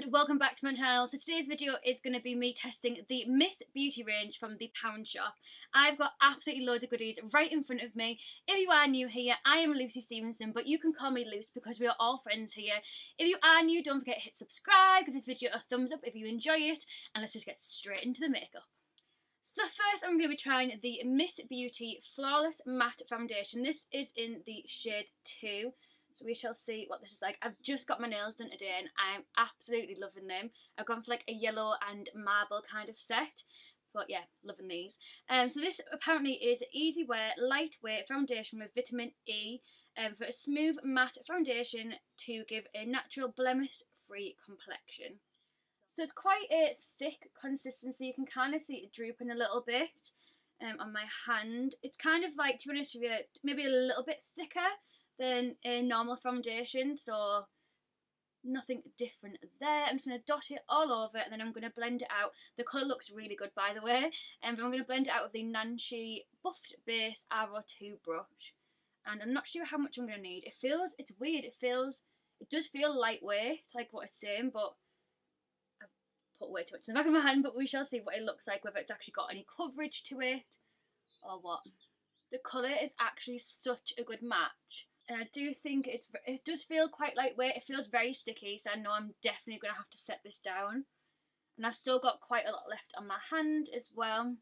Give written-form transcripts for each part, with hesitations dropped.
and welcome back to my channel. So today's video is going to be me testing the Miss Beauty range from the Pound shop. I've got absolutely loads of goodies right in front of me. If you are new here, I am LuceStephenson, but you can call me Luce because we are all friends here. If you are new, don't forget to hit subscribe, give this video a thumbs up if you enjoy it, and let's just get straight into the makeup. So first I'm going to be trying the Miss Beauty Flawless Matte Foundation. This is in the shade 2. So we shall see what this is like. I've just got my nails done today and I'm absolutely loving them. I've gone for like a yellow and marble kind of set. But yeah, loving these. So this apparently is easy wear, lightweight foundation with vitamin E for a smooth matte foundation to give a natural blemish-free complexion. So it's quite a thick consistency. You can kind of see it drooping a little bit on my hand. It's kind of like, to be honest with you, maybe a little bit thicker than a normal foundation, so nothing different there. I'm just going to dot it all over and then I'm going to blend it out. The colour looks really good, by the way, and I'm going to blend it out with the Nancy Buffed Base R02 brush, and I'm not sure how much I'm going to need. It's weird, it does feel lightweight, like what it's saying, but I've put way too much in the back of my hand, but we shall see what it looks like, whether it's actually got any coverage to it or what. The colour is actually such a good match. And I do think it does feel quite lightweight. It feels very sticky, so I know I'm definitely going to have to set this down. And I've still got quite a lot left on my hand as well.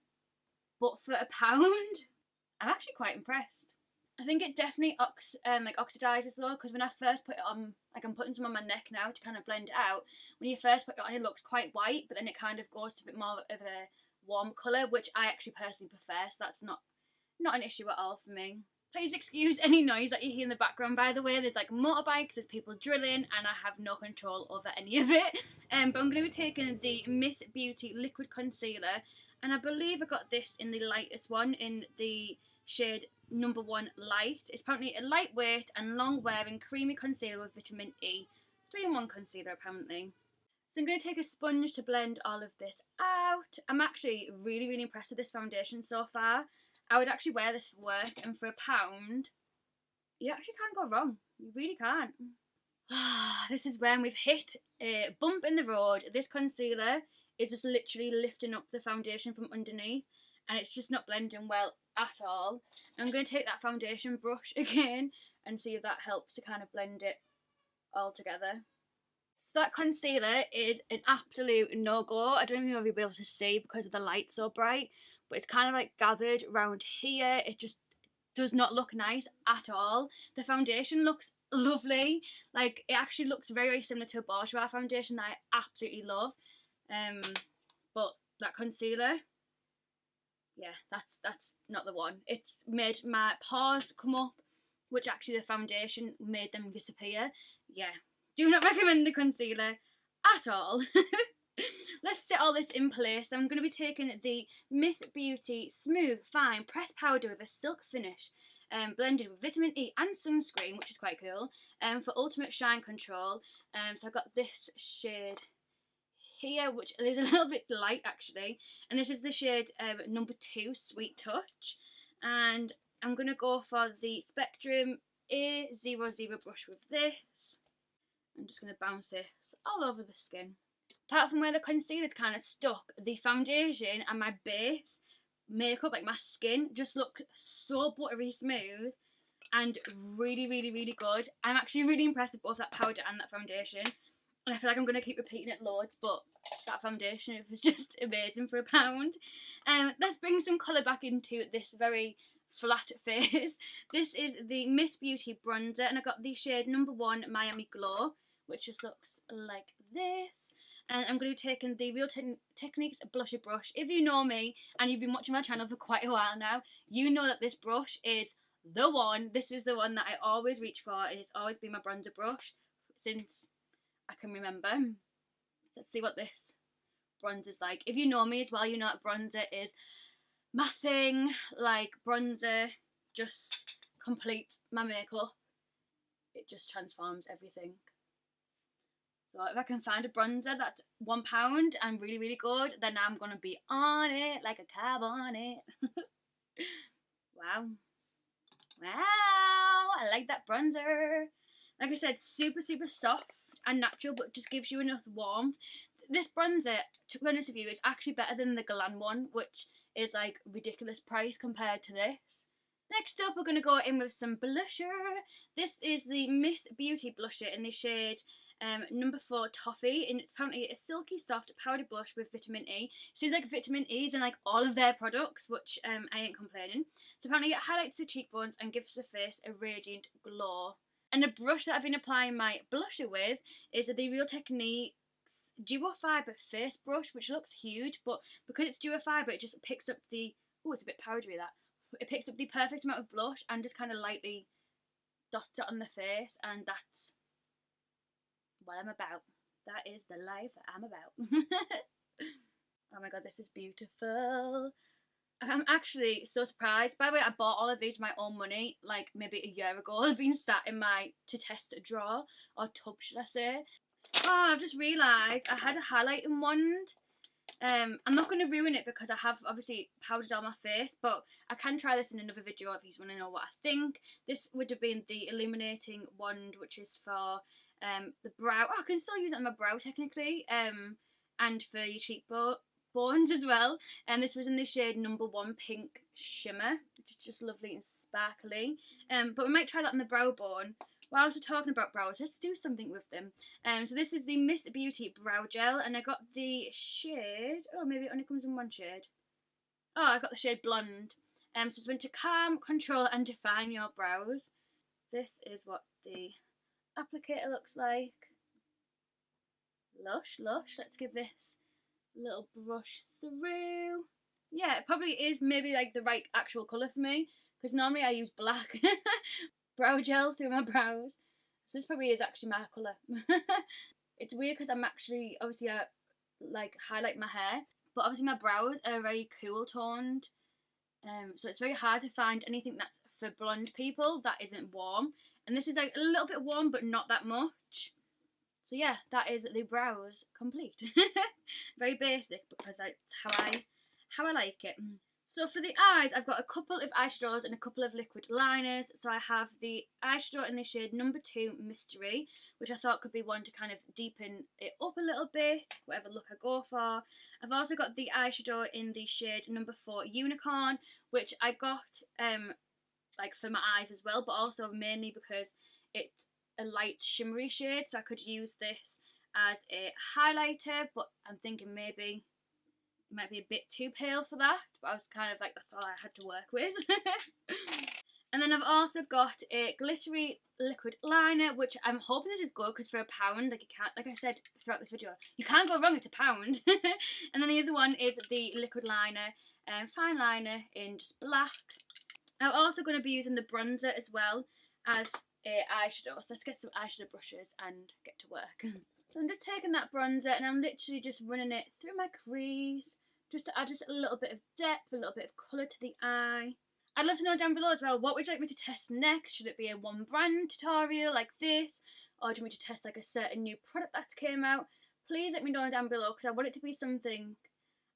But for £1, I'm actually quite impressed. I think it definitely oxidises though, because when I first put it on, like I'm putting some on my neck now to kind of blend it out. When you first put it on, it looks quite white, but then it kind of goes to a bit more of a warm colour, which I actually personally prefer, so that's not an issue at all for me. Please excuse any noise that you hear in the background, by the way. There's like motorbikes, there's people drilling, and I have no control over any of it. But I'm going to be taking the Miss Beauty Liquid Concealer, and I believe I got this in the lightest one, in the shade number 1 Light. It's apparently a lightweight and long-wearing creamy concealer with vitamin E. 3-in-1 concealer, apparently. So I'm going to take a sponge to blend all of this out. I'm actually really, really impressed with this foundation so far. I would actually wear this for work, and for £1, you actually can't go wrong. You really can't. This is when we've hit a bump in the road. This concealer is just literally lifting up the foundation from underneath, and it's just not blending well at all. I'm going to take that foundation brush again and see if that helps to kind of blend it all together. So that concealer is an absolute no-go. I don't even know if you'll be able to see because of the light so bright, but it's kind of like gathered around here. It just does not look nice at all. The foundation looks lovely. Like, it actually looks very, very similar to a Bourjois foundation that I absolutely love. But that concealer, yeah, that's not the one. It's made my pores come up, which actually the foundation made them disappear. Yeah, do not recommend the concealer at all. Let's set all this in place. I'm going to be taking the Miss Beauty Smooth Fine Pressed Powder with a silk finish, blended with vitamin E and sunscreen, which is quite cool, for ultimate shine control. So I got this shade here, which is a little bit light actually, and this is the shade number 2, Sweet Touch, and I'm going to go for the Spectrum A00 brush with this. I'm just going to bounce this all over the skin. Apart from where the concealer's kind of stuck, the foundation and my base makeup, like my skin, just looks so buttery smooth and really, really, really good. I'm actually really impressed with both that powder and that foundation, and I feel like I'm going to keep repeating it loads, but that foundation, it was just amazing for £1. Let's bring some colour back into this very flat face. This is the Miss Beauty bronzer, and I got the shade number 1 Miami Glow, which just looks like this. And I'm going to be taking the Real Techniques blusher brush. If you know me and you've been watching my channel for quite a while now, you know that this brush is the one. This is the one that I always reach for, and it's always been my bronzer brush since I can remember. Let's see what this bronzer's like. If you know me as well, you know that bronzer is my thing. Like, bronzer just completes my makeup. It just transforms everything. So if I can find a bronzer that's £1 and really, really good, then I'm going to be on it like a cab on it. Wow. Wow, I like that bronzer. Like I said, super, super soft and natural, but just gives you enough warmth. This bronzer, to be honest with you, is actually better than the Glam one, which is like ridiculous price compared to this. Next up, we're going to go in with some blusher. This is the Miss Beauty blusher in the shade number 4 Toffee, and it's apparently a silky soft powder blush with vitamin E. Seems like vitamin E is in like all of their products, which I ain't complaining. So apparently it highlights the cheekbones and gives the face a radiant glow. And the brush that I've been applying my blusher with is the Real Techniques Duo Fibre face brush, which looks huge, but because it's duo fibre, it just picks up the, oh, it's a bit powdery, that. It picks up the perfect amount of blush and just kind of lightly dots it on the face, and that's what I'm about. That is the life I'm about. Oh my god, this is beautiful. I'm actually so surprised. By the way, I bought all of these with my own money, like maybe a year ago. They've been sat in my to test drawer, or tub should I say. Oh, I've just realised I had a highlighting wand. I'm not going to ruin it because I have obviously powdered on my face, but I can try this in another video if you want to know what I think. This would have been the illuminating wand, which is for the brow. Oh, I can still use it on my brow technically, and for your cheekbones as well. And this was in the shade number 1 Pink Shimmer, which is just lovely and sparkly. But we might try that on the brow bone. While we're talking about brows, let's do something with them. So this is the Miss Beauty Brow Gel, and I got the shade, oh, maybe it only comes in one shade. Oh, I got the shade Blonde. So it's meant to calm, control and define your brows. This is what the applicator looks like. Lush, lush. Let's give this a little brush through. Yeah, it probably is maybe like the right actual colour for me, because normally I use black brow gel through my brows. So this probably is actually my colour. It's weird because I'm actually, obviously I like highlight my hair, but obviously my brows are very cool toned. So it's very hard to find anything that's for blonde people that isn't warm. And this is like a little bit warm, but not that much. So yeah, that is the brows complete. Very basic, because that's how I like it. So for the eyes, I've got a couple of eyeshadows and a couple of liquid liners. So I have the eyeshadow in the shade number 2 Mystery, which I thought could be one to kind of deepen it up a little bit, whatever look I go for. I've also got the eyeshadow in the shade number 4 Unicorn, which I got like for my eyes as well, but also mainly because it's a light shimmery shade, so I could use this as a highlighter, but I'm thinking maybe it might be a bit too pale for that, but I was kind of like, that's all I had to work with. And then I've also got a glittery liquid liner, which I'm hoping this is good, because for £1, like you can't, like I said throughout this video, you can't go wrong, it's £1. And then the other one is the liquid liner, fine liner in just black. I'm also going to be using the bronzer as well as a eyeshadow, so let's get some eyeshadow brushes and get to work. So I'm just taking that bronzer and I'm literally just running it through my crease, just to add just a little bit of depth, a little bit of colour to the eye. I'd love to know down below as well, what would you like me to test next? Should it be a one brand tutorial like this, or do you want me to test like a certain new product that came out? Please let me know down below, because I want it to be something.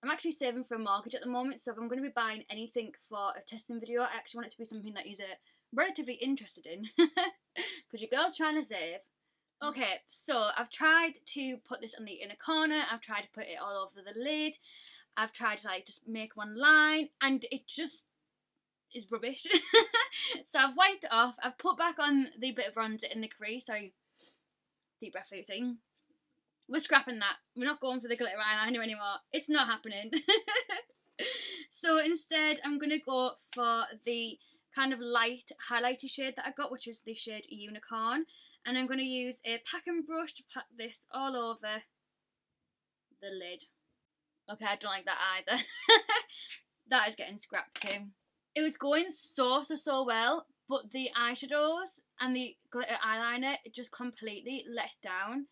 I'm actually saving for a mortgage at the moment, so if I'm going to be buying anything for a testing video, I actually want it to be something that you're relatively interested in, because your girl's trying to save. Okay, so I've tried to put this on the inner corner, I've tried to put it all over the lid, I've tried to like just make one line, and it just is rubbish. So I've wiped it off, I've put back on the bit of bronzer in the crease. Sorry, deep breath Lucy. We're scrapping that. We're not going for the glitter eyeliner anymore. It's not happening. So instead I'm going to go for the kind of light highlighter shade that I got, which is the shade Unicorn. And I'm going to use a packing brush to pack this all over the lid. Okay, I don't like that either. That is getting scrapped too. It was going so well, but the eyeshadows and the glitter eyeliner just completely let down.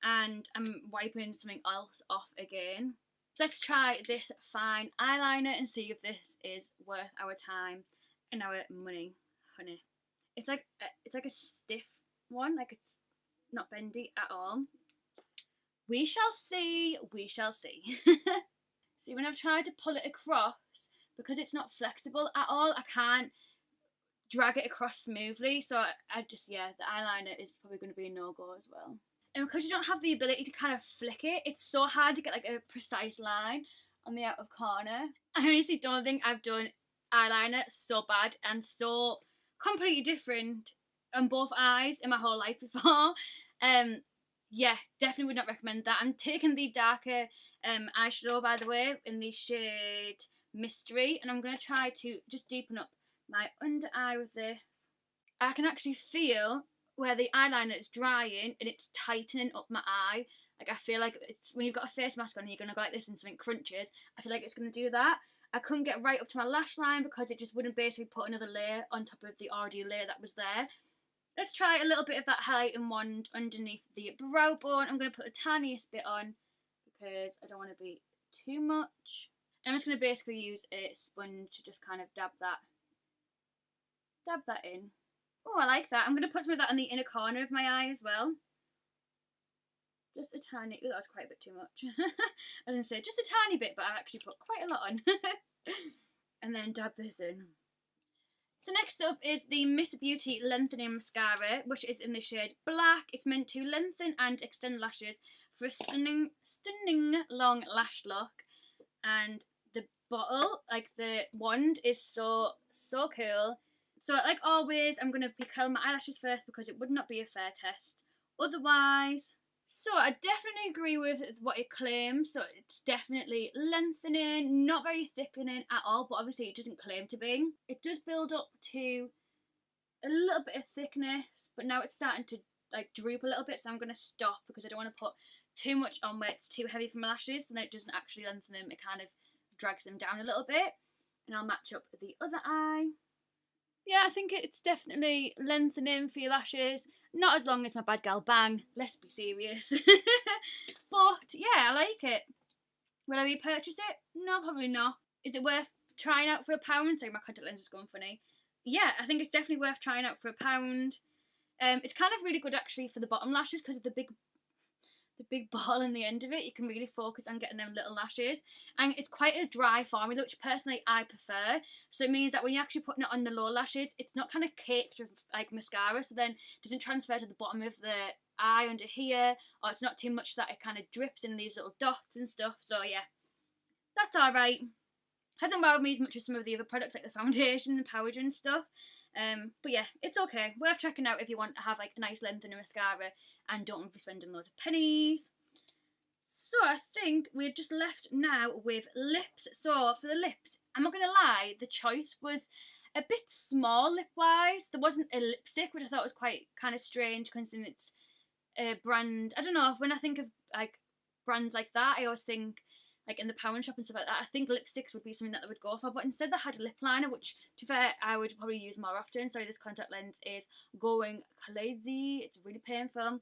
And I'm wiping something else off again. So let's try this fine eyeliner and see if this is worth our time and our money, honey. It's like a stiff one, like it's not bendy at all. We shall see, we shall see. See, when I've tried to pull it across, because it's not flexible at all, I can't drag it across smoothly. So I just, yeah, the eyeliner is probably going to be a no-go as well. And because you don't have the ability to kind of flick it, it's so hard to get like a precise line on the outer corner. I honestly don't think I've done eyeliner so bad and so completely different on both eyes in my whole life before. Yeah, definitely would not recommend that. I'm taking the darker eyeshadow, by the way, in the shade Mystery, and I'm going to try to just deepen up my under eye with this. I can actually feel where the eyeliner is drying and it's tightening up my eye. Like, I feel like it's when you've got a face mask on and you're going to go like this and something crunches, I feel like it's going to do that. I couldn't get right up to my lash line because it just wouldn't basically put another layer on top of the already layer that was there. Let's try a little bit of that highlighting wand underneath the brow bone. I'm going to put the tiniest bit on because I don't want to be too much. And I'm just going to basically use a sponge to just kind of dab that in. Oh, I like that. I'm going to put some of that on the inner corner of my eye as well. Just a tiny, oh, that was quite a bit too much. I was going to say just a tiny bit, but I actually put quite a lot on. And then dab this in. So next up is the Miss Beauty Lengthening Mascara, which is in the shade Black. It's meant to lengthen and extend lashes for a stunning long lash look. And the bottle, like the wand, is so cool. So like always, I'm going to be curling my eyelashes first because it would not be a fair test otherwise. So I definitely agree with what it claims. So it's definitely lengthening, not very thickening at all, but obviously it doesn't claim to be. It does build up to a little bit of thickness, but now it's starting to like droop a little bit, so I'm going to stop because I don't want to put too much on where it's too heavy for my lashes, and then it doesn't actually lengthen them, it kind of drags them down a little bit. And I'll match up with the other eye. Yeah, I think it's definitely lengthening for your lashes. Not as long as my Bad Gal Bang, let's be serious. But yeah, I like it. Will I repurchase it? No, probably not. Is it worth trying out for £1? Sorry, my contact lens is going funny. Yeah, I think it's definitely worth trying out for £1. It's kind of really good actually for the bottom lashes because of the big ball in the end of it. You can really focus on getting them little lashes, and it's quite a dry formula, which personally I prefer. So it means that when you're actually putting it on the lower lashes, it's not kind of caked with like mascara, so then it doesn't transfer to the bottom of the eye under here, or it's not too much that it kind of drips in these little dots and stuff. So yeah, that's alright. Hasn't wowed me as much as some of the other products like the foundation and powder and stuff. But yeah, it's okay. Worth checking out if you want to have like a nice lengthening mascara and don't want to be spending loads of pennies. So I think we're just left now with lips. So for the lips, I'm not going to lie, the choice was a bit small lip-wise. There wasn't a lipstick, which I thought was quite kind of strange considering it's a brand. I don't know, when I think of like brands like that, I always think like in the pound shop and stuff like that, I think lipsticks would be something that they would go for, but instead they had a lip liner, which to be fair I would probably use more often. Sorry, this contact lens is going crazy, it's really painful.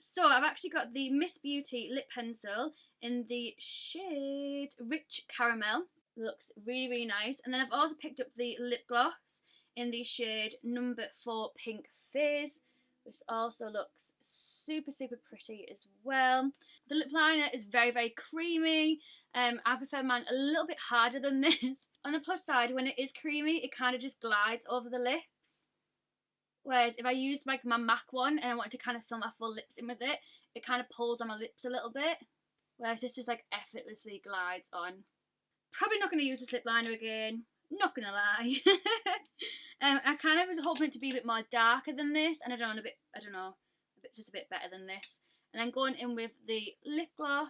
So I've actually got the Miss Beauty lip pencil in the shade Rich Caramel. It looks really nice. And then I've also picked up the lip gloss in the shade number 4 Pink Fizz. This also looks super pretty as well. The lip liner is very creamy. I prefer mine a little bit harder than this. On the plus side, when it is creamy, it kind of just glides over the lips. Whereas if I use like my MAC one and I wanted to kind of fill my full lips in with it, it kind of pulls on my lips a little bit. Whereas this just like effortlessly glides on. Probably not going to use this lip liner again. Not gonna lie. I kind of was hoping it to be a bit more darker than this, and just a bit better than this. And then going in with the lip gloss.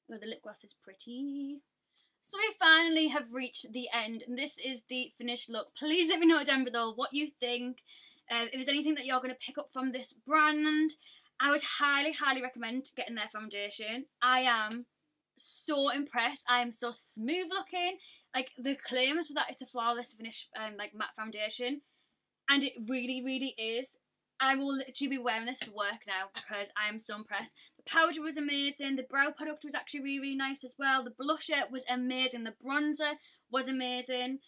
Oh, the lip gloss is pretty. So we finally have reached the end, and this is the finished look. Please let me know down below what you think. If there's anything that you're going to pick up from this brand, I would highly recommend getting their foundation. I am so impressed. I am so smooth looking. Like, the claims was that it's a flawless finish like matte foundation, and it really is. I will literally be wearing this for work now because I am so impressed. The powder was amazing. The brow product was actually really nice as well. The blusher was amazing. The bronzer was amazing.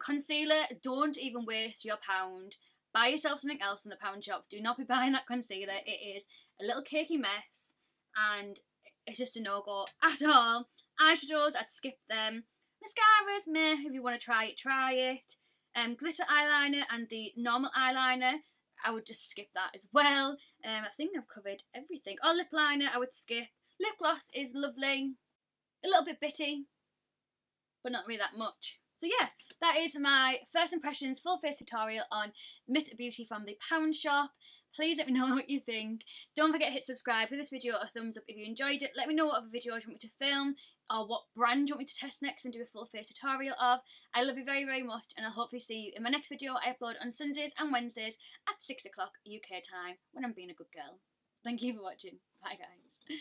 Concealer, don't even waste your £1. Buy yourself something else in the pound shop. Do not be buying that concealer. It is a little cakey mess and it's just a no-go at all. Eyeshadows, I'd skip them. Mascaras, meh, if you want to try it, try it. Glitter eyeliner and the normal eyeliner, I would just skip that as well. I think I've covered everything. Oh, lip liner I would skip. Lip gloss is lovely. A little bit bitty, but not really that much. So yeah, that is my first impressions full face tutorial on Miss Beauty from the Pound Shop. Please let me know what you think. Don't forget to hit subscribe. Give this video a thumbs up if you enjoyed it. Let me know what other videos you want me to film or what brand you want me to test next and do a full face tutorial of. I love you very, very much, and I'll hopefully see you in my next video I upload on Sundays and Wednesdays at 6 o'clock UK time when I'm being a good girl. Thank you for watching. Bye guys.